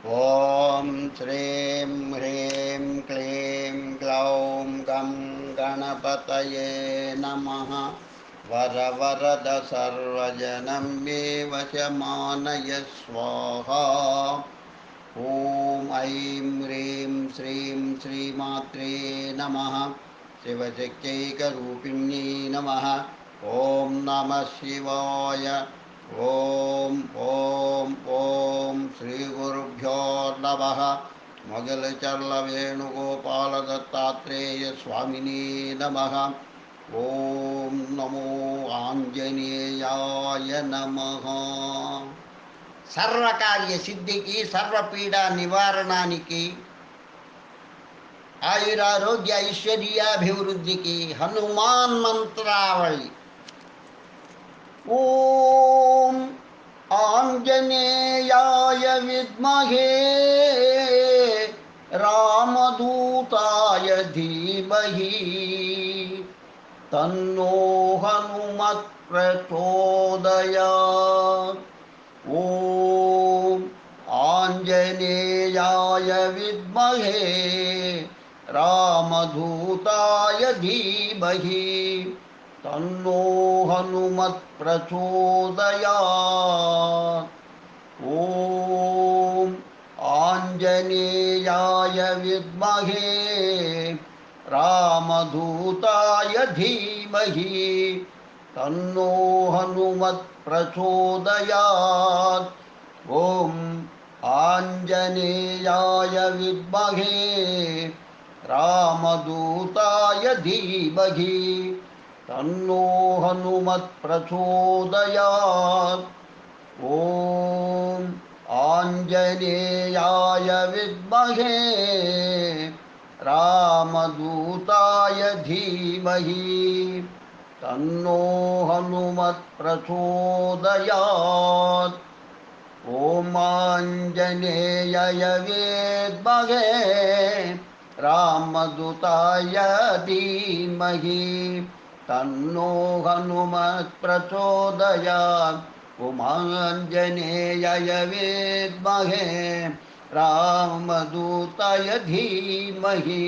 ॐ श्रीं ह्रीं क्लीं ग्लौं गं गणपतये नमः। वरवरद सर्वजनं मे वशमानय स्वाहा। ॐ ऐं ह्रीं श्रीं श्रीमात्रे नमः। शिवशक्त्यैकरूपिण्यै नमः। ॐ नमः शिवाय। ॐ ॐ ॐ श्रीगुरुभ्यो नमः। मोगलचर्लवेणुगोपालदत्तात्रेयस्वामिने नमः। ॐ नमो आञ्जनेयाय नमः। సర్వకార్య సిద్ధికి సర్వపీడ నివారణానికి ఆయురారోగ్య ఐశ్వర్యాభివృద్ధికి హనుమాన్ మంత్రావళి. ఓం ఆంజనేయాయ విద్మహే రామదూతాయ ధీమహి తన్నో హనుమత్ ప్రచోదయాత్. ఓం ఆంజనేయాయ విద్మహే రామదూతాయ ధీమహి తన్నో హనుమత్ ప్రచోదయాత్. ఓం ఆంజనేయాయ విద్మహే రామదూతాయ ధీమహి తన్నో హనుమత్ ప్రచోదయాత్. ఓం ఆంజనేయాయ విద్మహే రామదూతాయ ధీమహి తన్నో హనుమత్ ప్రచోదయాత్. ఓం ఆంజనేయాయ విద్మహే రామదూతాయ ధీమహి తన్నో హనుమత్ ప్రచోదయాత్. ఓం ఆంజనేయాయ విద్మహే రామదూతాయ ధీమహి తన్నో హనుమత్ ప్రచోదయాత్. ఓం ఆంజనేయాయ విద్మహే రామదూతాయ ధీమహి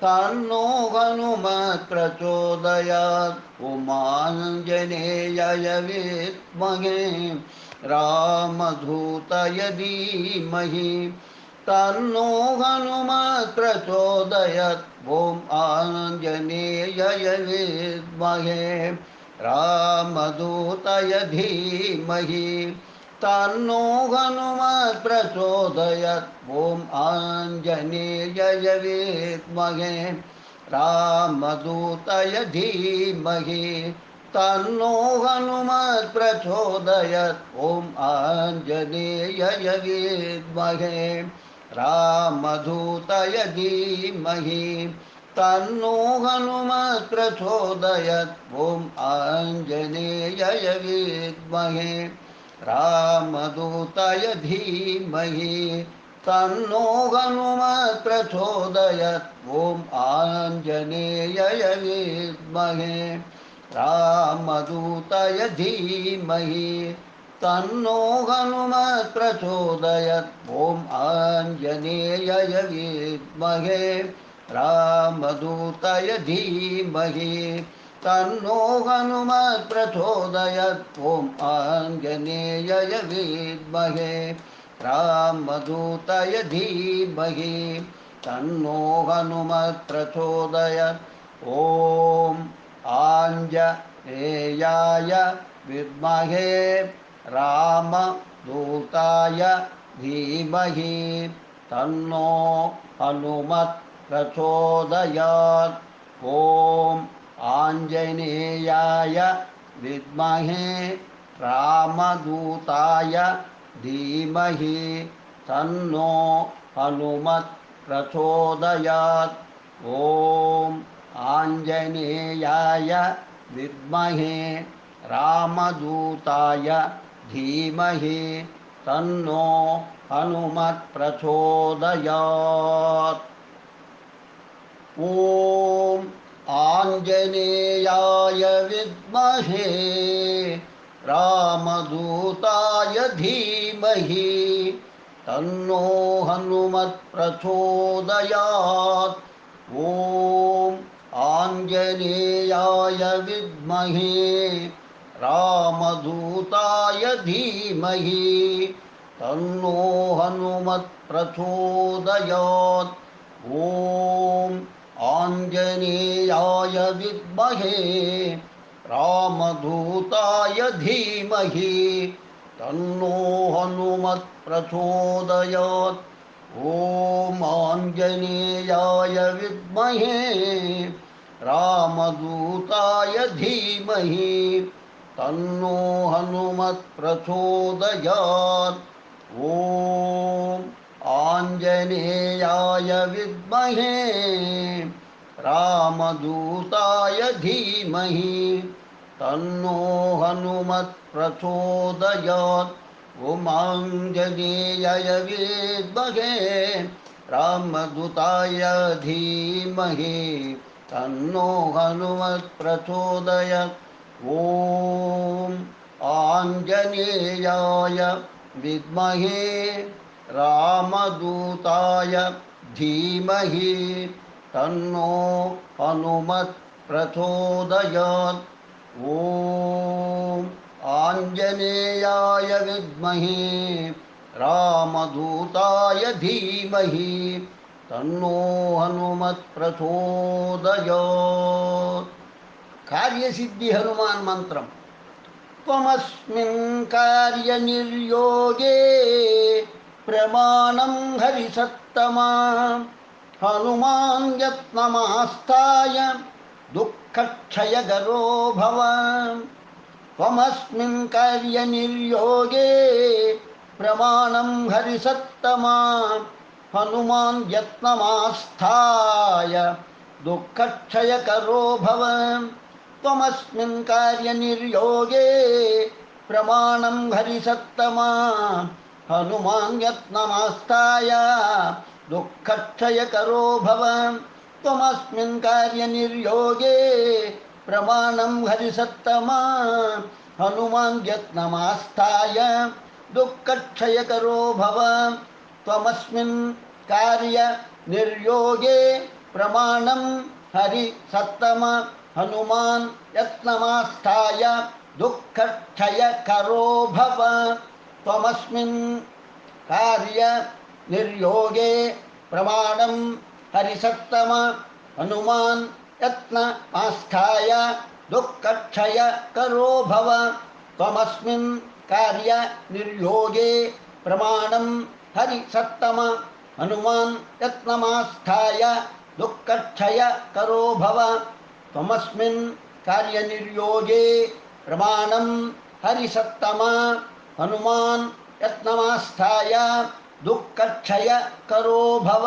తన్నో హనుమత్ ప్రచోదయాత్. ఓం ఆంజనేయాయ విద్మహే రామదూతాయ ధీమహి తన్నో హనుమత్ ప్రచోదయాత్. ఓం ఆంజనేయాయ విద్మహే రామదూతాయ ధీమహి తన్నో హనుమత్ ప్రచోదయాత్. ఓం ఆంజనేయాయ విద్మహే రామదూతాయ ధీమహి తన్నో హనుమత్ ప్రచోదయాత్. ఓం ఆంజనేయాయ విద్మహే రామదూతాయ ధీమహి తన్నో హనుమత్ ప్రచోదయాత్. ఓం ఆంజనేయాయ విద్మహే రామదూతాయ ధీమహి తన్నో హనుమత్ ప్రచోదయాత్. ఓం ఆంజనేయాయ విద్మహే రామదూతాయ ధీమహి తన్నో హనుమత్ ప్రచోదయాత్. ఓం ఆంజనేయాయ విద్మహే రామదూతాయ ధీమహి తన్నో హనుమత్ ప్రచోదయాత్. ఓం ఆంజనేయాయ విద్మహే రామదూతాయ ధీమహి తన్నో హనుమత్ ప్రచోదయాత్. ఓం ఆంజనేయాయ విద్మహే రామదూతాయ ధీమహి తన్నో హనుమత్ ప్రచోదయాత్. ఓం ఆంజనేయాయ విద్మహే రామదూతాయ ధీమహి తన్నో హనుమత్ ప్రచోదయాత్. ఓం ఆంజనేయాయ విద్మహే రామదూతాయ ధీమహి తన్నో హనుమత్ ప్రచోదయాత్. ఓం ఆంజనేయాయ విద్మహే రామదూతాయ ధీమహి तन्नो हनुमत्प्रचोदयात्। ॐ आञ्जनेयाय विद्महे रामदूताय धीमहि तन्नो हनुमत्प्रचोदयात्। ॐ आञ्जनेयाय विद्महे रामदूताय धीमहि तन्नो हनुमत्प्रचोदयात्। ॐ आञ्जनेयाय विद्महे रामदूताय धीमहि तन्नो हनुमत्प्रचोदयात्। ॐ आञ्जनेयाय विद्महे रामदूताय धीमहि तन्नो हनुमत्प्रचोदयात्। ॐ आञ्जनेयाय विद्महे रामदूताय धीमहि तन्नो हनुमत्प्रचोदयात्। ॐ आञ्जनेयाय विद्महे रामदूताय धीमहि तन्नो हनुमत्प्रचोदयात्। ॐ आञ्जनेयाय विद्महे रामदूताय धीमहि तन्नो हनुमत्प्रचोदयात्। कार्यसिद्धि हनुमान् मन्त्रम्। त्वमस्मिन् कार्यनिर्योगे प्रमाणं हरिसत्तमा हनुमान् यत्नमास्ताय दुःखक्षयकरो भव। त्वमस्मिन् कार्यनिर्योगे प्रमाणं हरिसत्तमा हनुमान् यत्नमास्ताय दुःखक्षयकरो भव। त्वमस्मिन् कार्यनिर्योगे प्रमाणं हरिसत्तमा हनुमान् यत्नमास्ताय दुःखक्षयकरो भव। त्वमस्मिन् कार्यनिर्योगे प्रमाणं हरिसत्तमा हनुमान् यत्नमास्ताय दुःखक्षयकरो भव। त्वमस्मिन् कार्यनिर्योगे प्रमाणं हरिसत्तमा हनुमान् यत्नमास्ताय दुःखक्षयकरो भव। त्वमस्मिन् कार्यनिर्योगे प्रमाणं हरिसत्तमा हनुमान् यत्नमास्ताय दुःखक्षयकरो भव। त्वमस्मिन् कार्यनिर्योगे प्रमाणं हरिसत्तमा हनुमान् यत्नमास्ताय दुःखक्षयकरो भव। त्वमस्मिन् कार्यनिर्योगे प्रमाणं हरिसत्तमा हनुमान् यत्नमास्ताय दुःखक्षयकरो भव।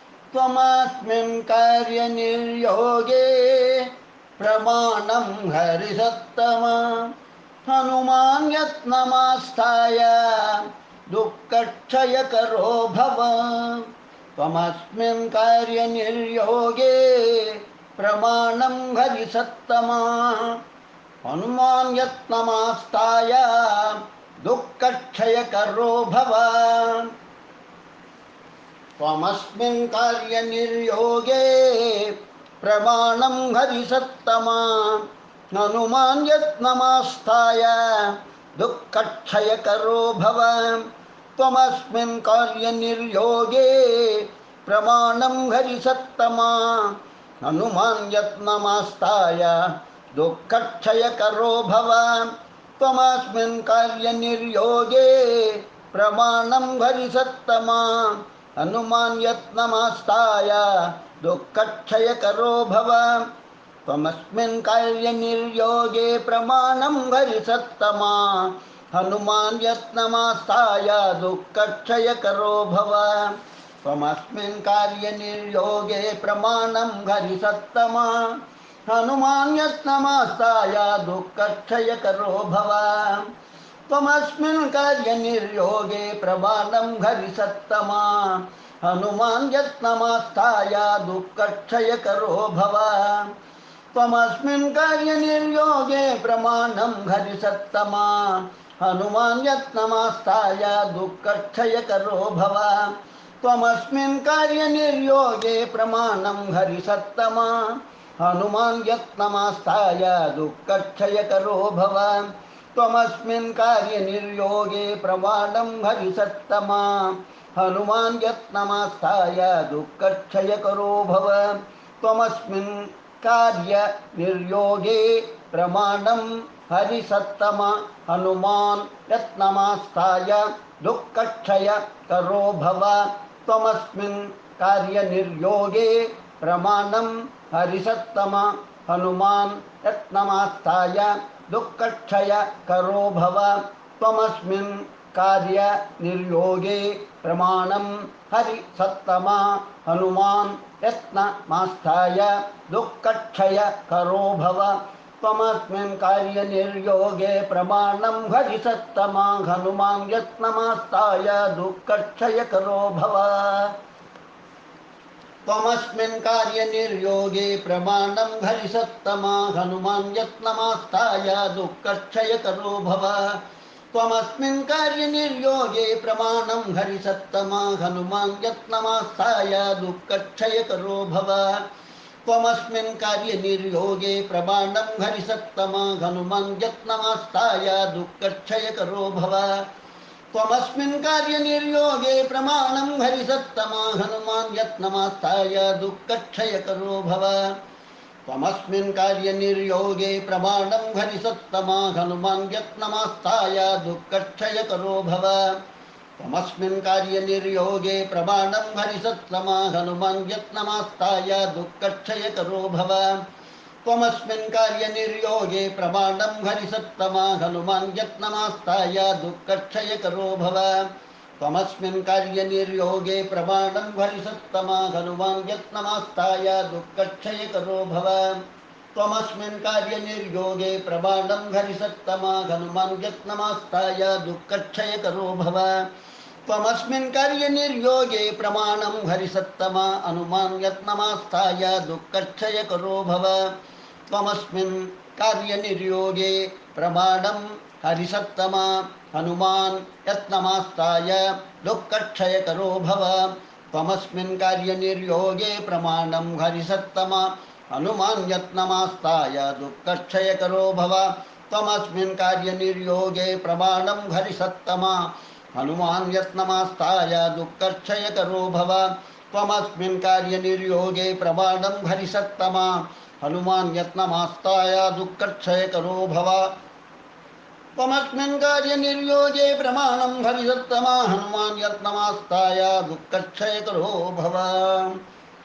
त्वमस्मिन् कार्यनिर्योगे प्रमाणं हरिसत्तमा हनुमान् यत्नमास्ताय दुःखक्षयकरो भव। त्वमस्मिन् कार्यनिर्योगे प्रमाणं हरिसत्तमा हनुमान् यत्नमास्ताय दुःखक्षयकरो भव। त्वमस्मिन् कार्यनिर्योगे प्रमाणं हरिसत्तमा हनुमान् यत्नमास्ताय दुःखक्षयकरो भव। त्वमस्मिन् कार्यनिर्योगे प्रमाणं हरिसत्तमा हनुमान् यत्नमास्ताय दुःखक्षयकरो भव। त्वमस्मिन् कार्यनिर्योगे प्रमाणं हरिसत्तमा हनुमान् यत्नमास्ताय दुःखक्षयकरो भव। त्वमस्मिन् कार्यनिर्योगे प्रमाणं हरिसत्तमा हनुमान् यत्नमास्ताय दुःखक्षयकरो भव। त्वमस्मिन् कार्यनिर्योगे प्रमाणं हरिसत्तमा हनुमान् यत्नमास्ताय दुःखक्षयकरो भव। त्वमस्मिन् कार्यनिर्योगे प्रमाणं हरिसत्तमा हनुमान् यत्नमास्ताय दुःखक्षयकरो भव। त्वमस्मिन् कार्यनिर्योगे प्रमाणं हरिसत्तमा हनुमान् यत्नमास्ताय दुःखक्षयकरो भव त्वमस्मिन् कार्यनिर्योगे प्रमाणं हरिसत्तमा हनुमान् यत्नमास्ताय दुःखक्षयकरो भव त्वमस्मिन् कार्यनिर्योगे प्रमाणं हरिसत्तमा हनुमान् यत्नमास्ताय दुःखक्षयकरो भव त्वमस्मिन् कार्यनिर्योगे प्रमाणं हरिसत्तमा हनुमान् यत्नमास्ताय दुःखक्षयकरो भव त्वमस्मिन् कार्यनिर्योगे प्रमाणं हरिसत्तमा हनुमान् यत्नमास्ताय दुःखक्षयकरो भव त्वमस्मिन् कार्यनिर्योगे प्रमाणं हरिसत्तमा हनुमान् यत्नमास्ताय दुःखक्षयकरो भव त्वमस्मिन् कार्यनिर्योगे प्रमाणं हरिसत्तमा हनुमान् यत्नमास्ताय दुःखक्षयकरो भव त्वमस्मिन् कार्यनिर्योगे प्रमाणं हरिसत्तमा हनुमान् यत्नमास्ताय दुःखक्षयकरो भव त्वमस्मिन् कार्यनिर्योगे प्रमाणं हरिसत्तमा हनुमान् यत्नमास्ताय दुःखक्षयकरो भव त्वमस्मिन् कार्यनिर्योगे प्रमाणं हरिसत्तमा हनुमान् यत्नमास्ताय दुःखक्षयकरो भव त्वमस्मिन् कार्यनिर्योगे प्रमाणं हरिसत्तमा हनुमान् यत्नमास्ताय दुःखक्षयकरो भव त्वमस्मिन् कार्यनिर्योगे प्रमाणं हरिसत्तमा हनुमान् यत्नमास्ताय दुःखक्षयकरो भव त्वमस्मिन् कार्यनिर्योगे प्रमाणं हरिसत्तमा हनुमान् यत्नमास्ताय दुःखक्षयकरो भव त्वमस्मिन् कार्यनिर्योगे प्रमाणं हरिसत्तमा हनुमान् यत्नमास्ताय दुःखक्षयकरो भव त्वमस्मिन् कार्यनिर्योगे प्रमाणं हरिसत्तमा हनुमान् यत्नमास्ताय दुःखक्षयकरो भव त्वमस्मिन् कार्यनिर्योगे प्रमाणं हरिसत्तमा हनुमान् यत्नमास्ताय दुःखक्षयकरो भव त्वमस्मिन् कार्यनिर्योगे प्रमाणं हरिसत्तमा हनुमान् यत्नमास्ताय दुःखक्षयकरो भव त्वमस्मिन् कार्यनिर्योगे प्रमाणं हरिसत्तमा हनुमान् यत्नमास्ताय दुःखक्षयकरो भव त्वमस्मिन् कार्यनिर्योगे प्रमाणं हरिसत्तमा हनुमान् यत्नमास्ताय दुःखक्षयकरो भव त्वमस्मिन् कार्यनिर्योगे प्रमाणं हरिसत्तमा हनुमान् यत्नमास्ताय दुःखक्षयकरो भव त्वमस्मिन् कार्यनिर्योगे प्रमाणं हरिसत्तमा हनुमान् यत्नमास्ताय दुःखक्षयकरो भव त्वमस्मिन् कार्यनिर्योगे प्रमाणं हरिसत्तमा हनुमान् यत्नमास्ताय दुःखक्षयकरो भव त्वमस्मिन् कार्यनिर्योगे प्रमाणं हरिसत्तमा हनुमान् यत्नमास्ताय दुःखक्षयकरो भव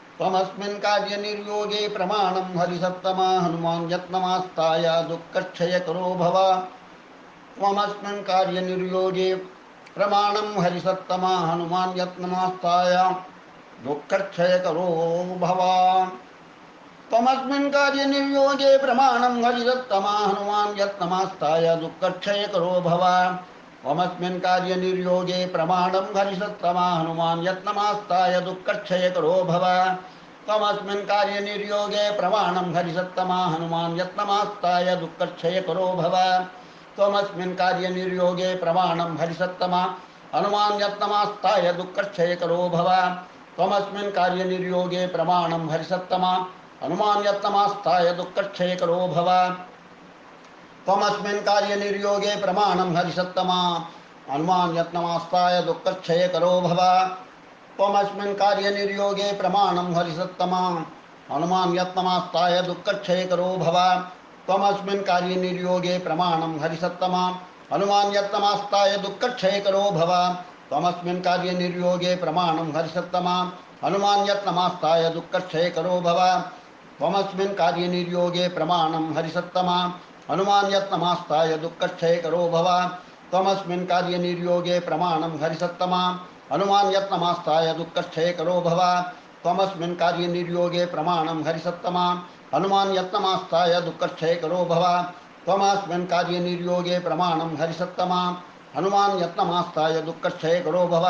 त्वमस्मिन् कार्यनिर्योगे प्रमाणं हरिसत्तमा हनुमान् यत्नमास्ताय दुःखक्षयकरो भव त्वमस्मिन् कार्यनिर्योगे प्रमाणं हरिसत्तमा हनुमान् यत्नमास्ताय दुःखक्षयकरो भव त्वमस्मिन् कार्यनिर्योगे प्रमाणं हरिसत्तमा हनुमान् यत्नमास्ताय दुःखक्षयकरो भव त्वमस्मिन् कार्यनिर्योगे प्रमाणं हरिसत्तमा हनुमान् यत्नमास्ताय दुःखक्षयकरो भव त्वमस्मिन् कार्यनिर्योगे प्रमाणं हरिसत्तमा हनुमान् यत्नमास्ताय दुःखक्षयकरो भव त्वमस्मिन् कार्यनिर्योगे प्रमाणं हरिसत्तमा हनुमान् यत्नमास्ताय दुःखक्षयकरो भव त्वमस्मिन् कार्यनिर्योगे प्रमाणं हरिसत्तमा हनुमान् यत्नमास्ताय दुःखक्षयकरो भव त्वमस्मिन् कार्यनिर्योगे प्रमाणं हरिसत्तमा हनुमान् यत्नमास्ताय दुःखक्षयकरो भव त्वमस्मिन् कार्यनिर्योगे प्रमाणं हरिसत्तमा हनुमान् यत्नमास्ताय दुःखक्षयकरो भव त्वमस्मिन् कार्यनिर्योगे प्रमाणं हरिसत्तमा हनुमान् यत्नमास्ताय दुःखक्षयकरो भव त्वमस्मिन् कार्यनिर्योगे प्रमाणं हरिसत्तमा हनुमान् यत्नमास्ताय दुःखक्षयकरो भव त्वमस्मिन् कार्यनिर्योगे प्रमाणं हरिसत्तमा हनुमान् यत्नमास्ताय दुःखक्षयकरो भव त्वमस्मिन् कार्यनिर्योगे प्रमाणं हरिसत्तमा हनुमान् यत्नमास्ताय दुःखक्षयकरो भव त्वमस्मिन् कार्यनिर्योगे प्रमाणं हरिसत्तमा हनुमान् यत्नमास्ताय दुःखक्षयकरो भव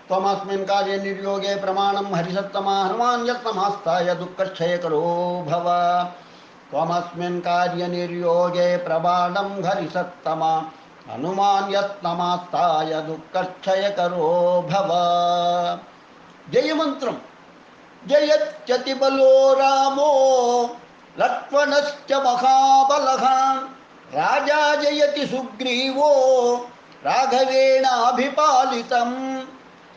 त्वमस्मिन् कार्यनिर्योगे प्रमाणं हरिसत्तमा हनुमान् यत्नमास्ताय दुःखक्षयकरो भव त्वमस्मिन् कार्यनिर्योगे प्रमाणं हरिसत्तमा హనుమాన్యత్నమాస్తాయ దుఃఖక్షయకరో భవ. జయమంత్రం. జయత్యతి బలో రామో లక్ష్మణశ్చ మహాబలః రాజా జయతి సుగ్రీవో రాఘవేణాభిపాలితం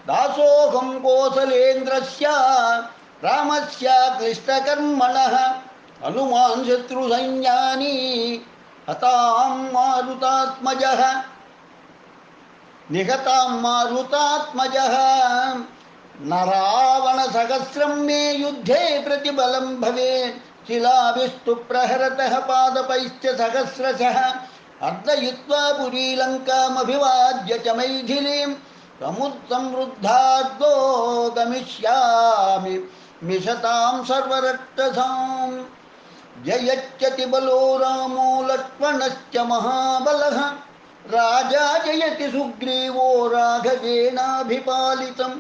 దాసోహం కోసలేంద్రస్య రామస్య క్లిష్టకర్మణః హనుమాన్ శత్రుసైన్యాని హతాం మారుతాత్మజః నిహతాం మారుతాత్మజః నరావణ సహస్రం మే యుద్ధే ప్రతిబలం భవేత్ శిలాభిస్తు ప్రహరతః పాదపైశ్చ సహస్రశః అర్ధయిత్వా పురీలంకామభివాద్య చ మైథిలీం సముద్సమృద్ధార్దో గమిష్యామి మిషతాం సర్వరక్షసాం. జయత్యతి బలో రామో లక్ష్మణశ్చ మహాబలః రాజా జయతి సుగ్రీవో రాఘవేణాభిపాలితం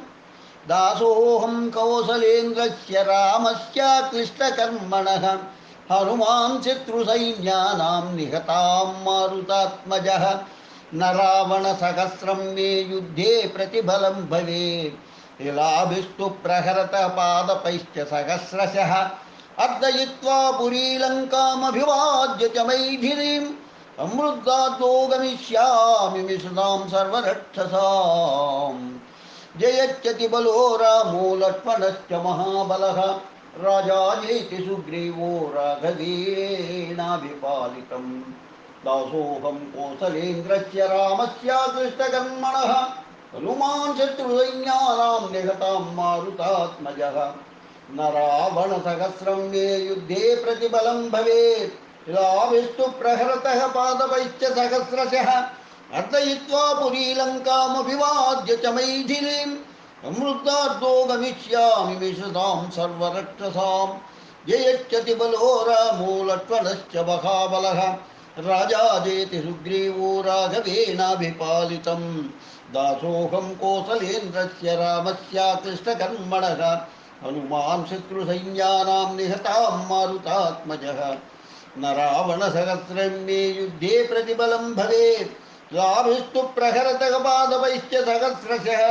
దాసోహం కౌసలేంద్రస్య రామస్య క్లిష్టకర్మణః హనుమాన్ శత్రుసైన్యానాం నిహతాం మారుతాత్మజః నరావణ సహస్రం మే యుద్ధే ప్రతిబలం భవేత్ శిలాభిస్తు ప్రహరత పాదపైశ్చ సహస్రశః అర్ధయిత్వా పురీలంకామభివాద్య చ మైథిలీం సమృద్ధాతో గమిష్యామి మిషతాం సర్వరక్షసాం. జయత్యతి బలో రామో లక్ష్మణశ్చ మహాబలః రాజా జయతి సుగ్రీవో రాఘవేణాభిపాలితం దాసోహం కోసలేంద్రస్య రామస్య క్లిష్టకర్మణః హనుమాన్ శత్రుసైన్యానాం నిహతాం మారుతాత్మజః నరావణ సహస్రం మే యుద్ధే ప్రతిబలం భవేత్ శిలాభిస్తు ప్రహరతః పాదపైశ్చ సహస్రశః అర్ధయిత్వా పురీలంకామభివాద్య చ మైథిలీం సమృద్ధార్దో గమిష్యామి మిషతాం సర్వరక్షసాం. జయత్యతి బలో రామో లక్ష్మణశ్చ మహాబలః రాజా జయతి సుగ్రీవో రాఘవేణాభిపాలితం దాసోహం కోసలేంద్రస్య రామస్య క్లిష్టకర్మణః హనుమాన్ శత్రుసైన్యానాం నిహతాం మారుతాత్మజః నరావణ సహస్రం మే యుద్ధే ప్రతిబలం భవేత్ శిలాభిస్తు ప్రహరతః పాదపైశ్చ సహస్రశః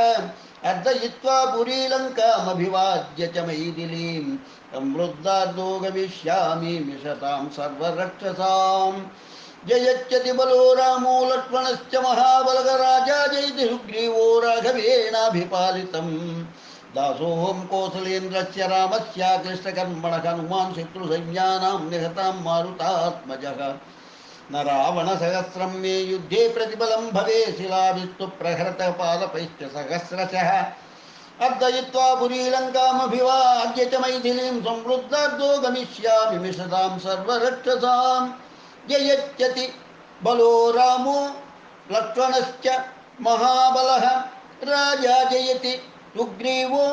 అర్ధయిత్వా పురీలంకామభివాద్య చ మైథిలీం సమృద్ధార్దో గమిష్యామి మిషతాం సర్వరక్షసాం. జయత్యతి బలో రామో లక్ష్మణశ్చ మహాబలః రాజా జయతి సుగ్రీవో రాఘవేణాభిపాలితం దాసోహం కోసలేంద్రస్య రామస్య క్లిష్టకర్మణః హనుమాన్ శత్రుసైన్యానాం నిహతాం మారుతాత్మజః నరావణ సహస్రం మే యుద్ధే ప్రతిబలం భవేత్ శిలాభిస్తు ప్రహరతః పాదపైశ్చ సహస్రశః అర్ధయిత్వా పురీలంకామభివాద్య చ మైథిలీం సమృద్ధార్దో గమిష్యామి మిషతాం సర్వరక్షసాం. జయత్యతి బలో రామో లక్ష్మణశ్చ మహాబలః రాజా జయతి సుగ్రీవో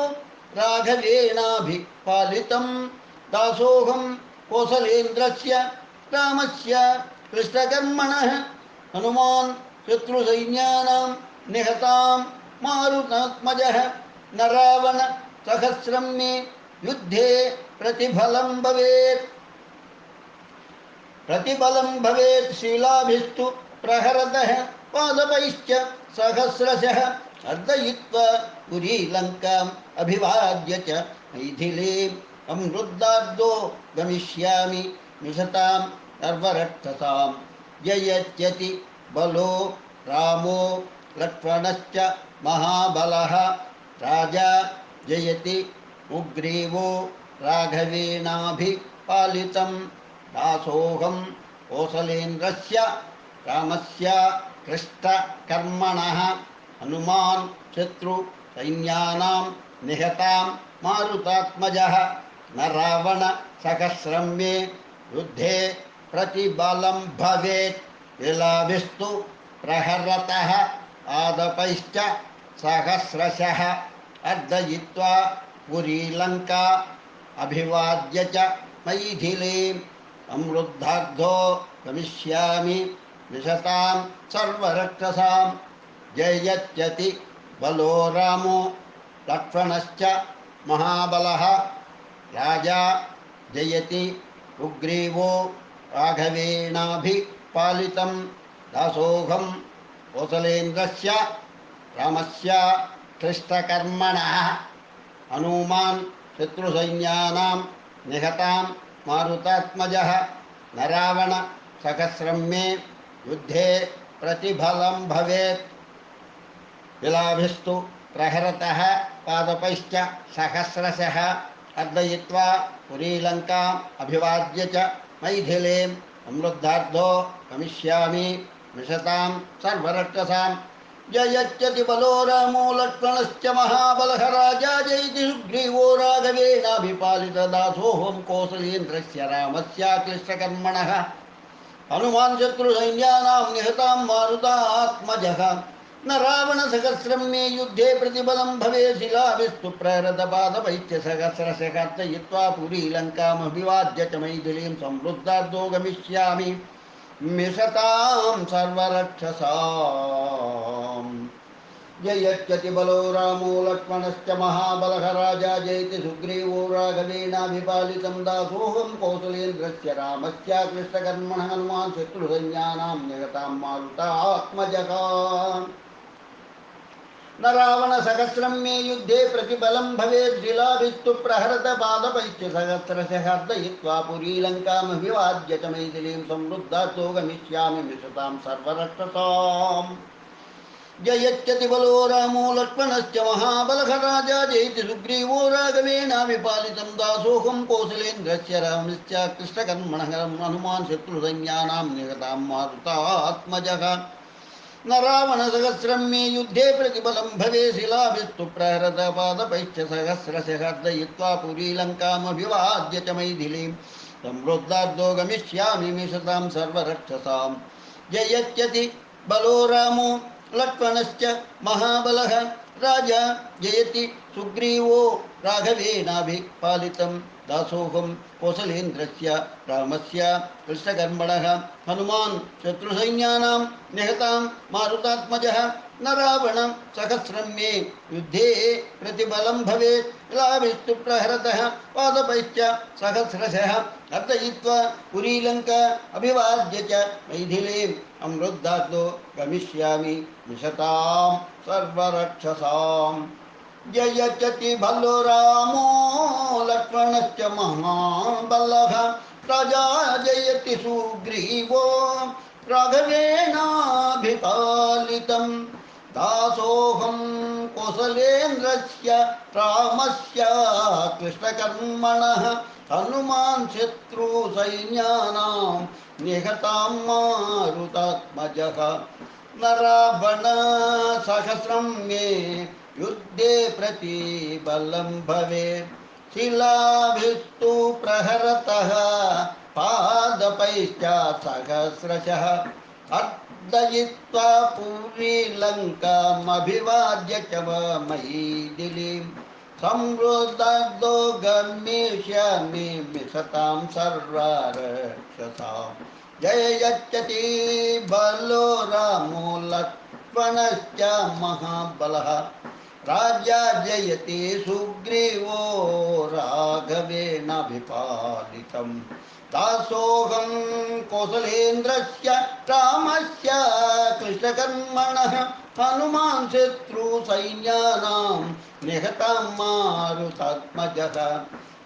రాఘవేణాభిపాలితం దాసోహం కోసలేంద్రస్య రామస్య క్లిష్టకర్మణః హనుమాన్ శత్రుసైన్యానాం నిహతాం మారుతాత్మజః నరావణ సహస్రం మే యుద్ధే ప్రతిఫలం భవేత్ శీలాభిస్తు ప్రహరతః పాదపైశ్చ సహస్రశః అర్ధయిత్వా పురీలంకాం అభివాద్య చ మైథిలీం సమృద్ధార్దో గమిష్యామి మిషతాం సర్వరక్షసాం. జయత్యతి బలో రామో లక్ష్మణశ్చ మహాబలః రాజా జయతి సుగ్రీవో రాఘవేణాభిపాలితం దాసోహం కోసలేంద్రస్య రామస్య క్లిష్టకర్మణః హనుమాన్ శత్రు సైన్యానాం నిహతాం మారుతాత్మజః నరావణ సహస్రం మే యుద్ధే ప్రతిబలం భవేత్ శిలాభిస్తు ప్రహరతః పాదపైశ్చ సహస్రశః అర్ధయిత్వా పురీలంకా అభివాద్య చ మైథిలీం సమృద్ధార్దో గమిష్యామి మిషతాం సర్వరక్షసాం. జయత్యతి బలో రామో లక్ష్మణశ్చ మహాబలః రాజా జయతి సుగ్రీవో రాఘవేణాభిపాలితం దాసోహం कौसलेन्द्रस्य रामस्य क्लिष्टकर्मणः हनुमान् शत्रुसैन्यानां निहतां मारुतात्मजः न रावणसहस्रं मे युद्धे प्रतिफलं भवेत् विलाभिस्तु प्रहरतः पादपैश्च सहस्रशः अर्दयित्वा पुरीलङ्काम् अभिवाद्य च मैथिलीं समृद्धार्धो गमिष्यामि मिषतां सर्वरक्षसां जयत्यति बलो रामो लक्ष्मणश्च महाबलः राजा जयति सुग्रीवो राघवेणाभिपालितदासोऽहं कौसलेन्द्रस्य रामस्य क्लिष्टकर्मणः हनुमान् शत्रुसैन्यानां निहतां मारुतात्मजः न रावणसहस्रं मे युद्धे प्रतिबलं भवेत् शिलाभिस्तु प्रहरतपादपैश्च सहस्रशः कर्तयित्वा पुरीलङ्कामभिवाद्य च मैथिलीं समृद्धार्धो गमिष्यामि मिषतां सर्वरक्षसाम् जयत्यति बलो रामो लक्ष्मणश्च महाबलः राजा जयति सुग्रीवो राघवेणाभिपालितं दासोऽहं कौसलेन्द्रस्य रामस्य क्लिष्टकर्मणः हनुमान् शत्रुसैन्यानां निहतां मारुतात्मजः न रावणसहस्रं मे युद्धे प्रतिबलं भवेत् शिलाभिस्तु प्रहरतपादपैश्च सहस्रशः अर्दयित्वा पुरीलङ्कामभिवाद्य च मैथिलीं समृद्धार्धो गमिष्यामि मिषतां सर्वरक्षसाम् जयत्यति बलो रामो लक्ष्मणश्च महाबलः राजा जयति सुग्रीवो राघवेणाभिपालितं दासोऽहं कौसलेन्द्रस्य रामस्य क्लिष्टकर्मणः हनुमान् शत्रुसैन्यानां निहतां मारुतात्मजः न रावणसहस्रं मे युद्धे प्रतिबलं भवेत् शिलाभिस्तु प्रहरतपादपैश्च सहस्रशः अर्दयित्वा पुरीलङ्कामभिवाद्य च मैथिलीं समृद्धार्धो गमिष्यामि मिषतां सर्वरक्षसां जयत्यति बलो रामो लक्ष्मणश्च महाबलः राजा जयति सुग्रीवो राघवेणाभिपालितं दासोऽहं कौसलेन्द्रस्य रामस्य क्लिष्टकर्मणः हनुमान् शत्रुसैन्यानां निहतां मारुतात्मजः न रावणसहस्रं मे युद्धे प्रतिबलं भवेत् शिलाभिस्तु प्रहरतः पादपैश्च सहस्रशः अर्दयित्वा पुरीलङ्का अभिवाद्य च मैथिलीं समृद्धार्धो गमिष्यामि मिषतां सर्वरक्षसाम् जयत्यति भल्लो रामो लक्ष्मणश्च महाबलः राजा जयति सुग्रीवो राघवेणाभिपालितं दासोऽहं कौसलेन्द्रस्य रामस्य क्लिष्टकर्मणः हनुमान् शत्रुसैन्यानां निहतां मारुतात्मजः न रावणसहस्रं मे युद्धे प्रतिबलं भवेत् शिलाभिस्तु प्रहरतः पादपैश्च सहस्रशः अर्दयित्वा पुरीलङ्कामभिवाद्य च मैथिलीं समृद्धार्धो गमिष्यामि मिषतां सर्वरक्षसाम् जयत्यति बलो रामो लक्ष्मणश्च महाबलः राजा जयति सुग्रीवो राघवेणाभिपालितं दासोऽहं कौसलेन्द्रस्य रामस्य क्लिष्टकर्मणः हनुमान् शत्रुसैन्यानां निहतां मारुतात्मजः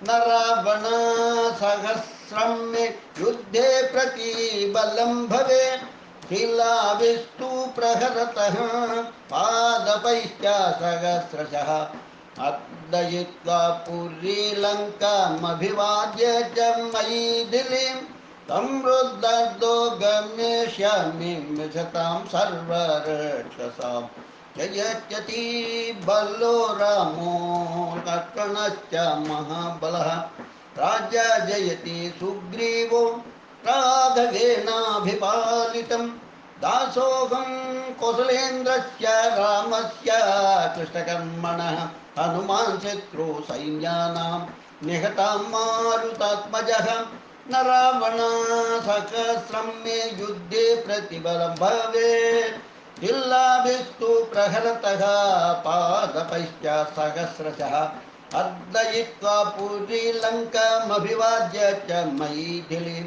न रावणसहस्रं मे युद्धे प्रतिबलं भवेत् शिलाभिस्तु प्रहरतः पादपैश्च सहस्रशः अर्दयित्वा पुरीलङ्कामभिवाद्य च मैथिलीं समृद्धार्धो गमिष्यामि मिषतां सर्वरक्षसाम् जयत्यति बलो रामो लक्ष्मणश्च महाबलः राजा जयति सुग्रीवो राघवेणाभिपालितं दासोऽहं कौसलेन्द्रस्य रामस्य क्लिष्टकर्मणः हनुमान् शत्रुसैन्यानां निहतां मारुतात्मजः न रावणसहस्रं मे युद्धे प्रतिबलं भवेत् शिलाभिस्तु प्रहरतः पादपैश्च सहस्रशः अर्दयित्वा पुरीलङ्कामभिवाद्य च मैथिलीं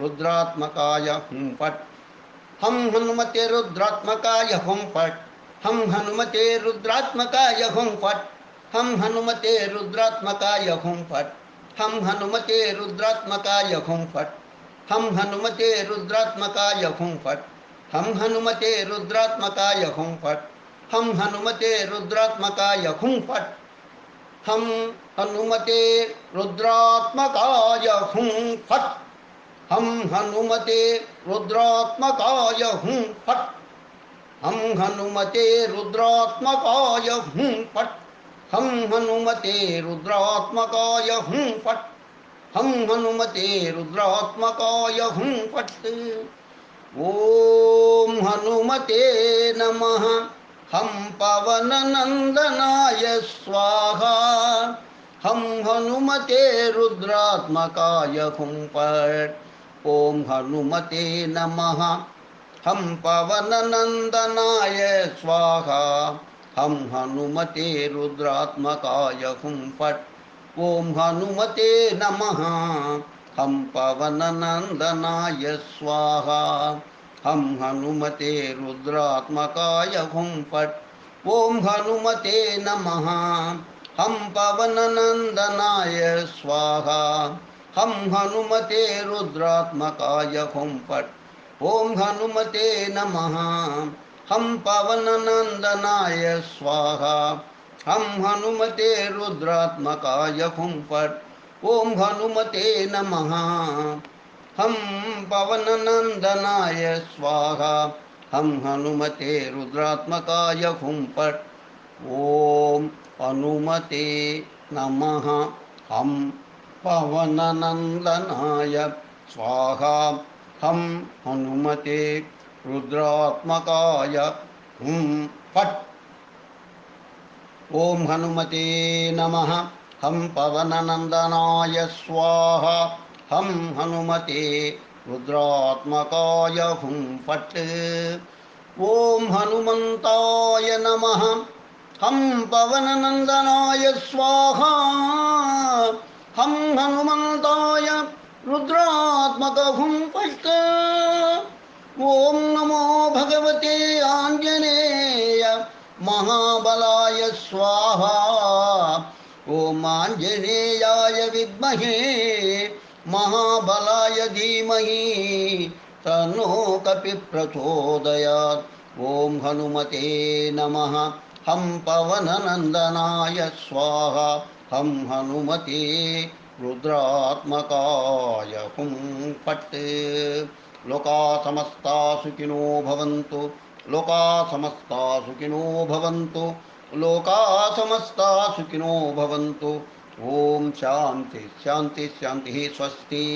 रुद्रात्मकाय हुं फट् हम हनुमते रुद्रात्मकाय हुं फट् हम हनुमते रुद्रात्मकाय हुं फट् हम हनुमते रुद्रात्मकाय हुं फट् हम हनुमते रुद्रात्मकाय हुं फट् हम हनुमते रुद्रात्मकाय हुं फट् हम हनुमते रुद्रात्मकाय हुं फट् हम हनुमते रुद्रात्मकाय हुं फट् हम हनुमते रुद्रात्मकाय हुं फट् हम हनुमते रुद्रात्मकाय हुं फट् हम हनुमते रुद्रात्मकाय हुं फट् हम हनुमते रुद्रात्मकाय हुं फट् हम हनुमते रुद्रात्मकाय हुं फट् ओम हनुमते नमः हम पवन नंदनाय स्वाहा हम हनुमते रुद्रात्मकाय हुं फट् ओम हनुमते नमः हम पवन नंदनाय स्वाहा हम हनुमते रुद्रात्मकाय हुं फट् ओम हनुमते नमः हम पवन नंदनाय स्वाहा हम हनुमते रुद्रात्मकाय हुं फट् ओम हनुमते नमः हम पवन नंदनाय स्वाहा हम हनुमते रुद्रात्मकाय हुं फट् ओम हनुमते नमः हम पवन नंदनाय स्वाहा हम हनुमते रुद्रात्मकाय हुं फट् ओम हनुमते नमः हम पवन नंदनाय स्वाहा हम हनुमते रुद्रात्मकाय हुं फट् ओम हनुमते नमः हम पवन नंदनाय स्वाहा हम हनुमते रुद्रात्मकाय हुं फट् ओम हनुमते नमः हम पवन नंदनाय स्वाहा हम हनुमते रुद्रात्मकाय हुं फट् ओम हनुमन्ताय नमः हम पवन नंदनाय स्वाहा हम हनुमन्ताय रुद्रात्मक हुं फट् ओम नमो भगवते आंजनेय महाबलाय स्वाहा ओम आंजनेयाय विद्महे महाबलाय धीमहि तन्नो कपिः प्रचोदयात् ओम हनुमते नमः हम पवन नंदनाय स्वाहा हम हनुमते रुद्रात्मकाय हुं फट् लोका समस्ता सुखिनो भवन्तु लोका समस्ता सुखिनो भवन्तु लोका समस्ता सुखिनो भवन्तु ओम शांति शांति शांति स्वस्ति।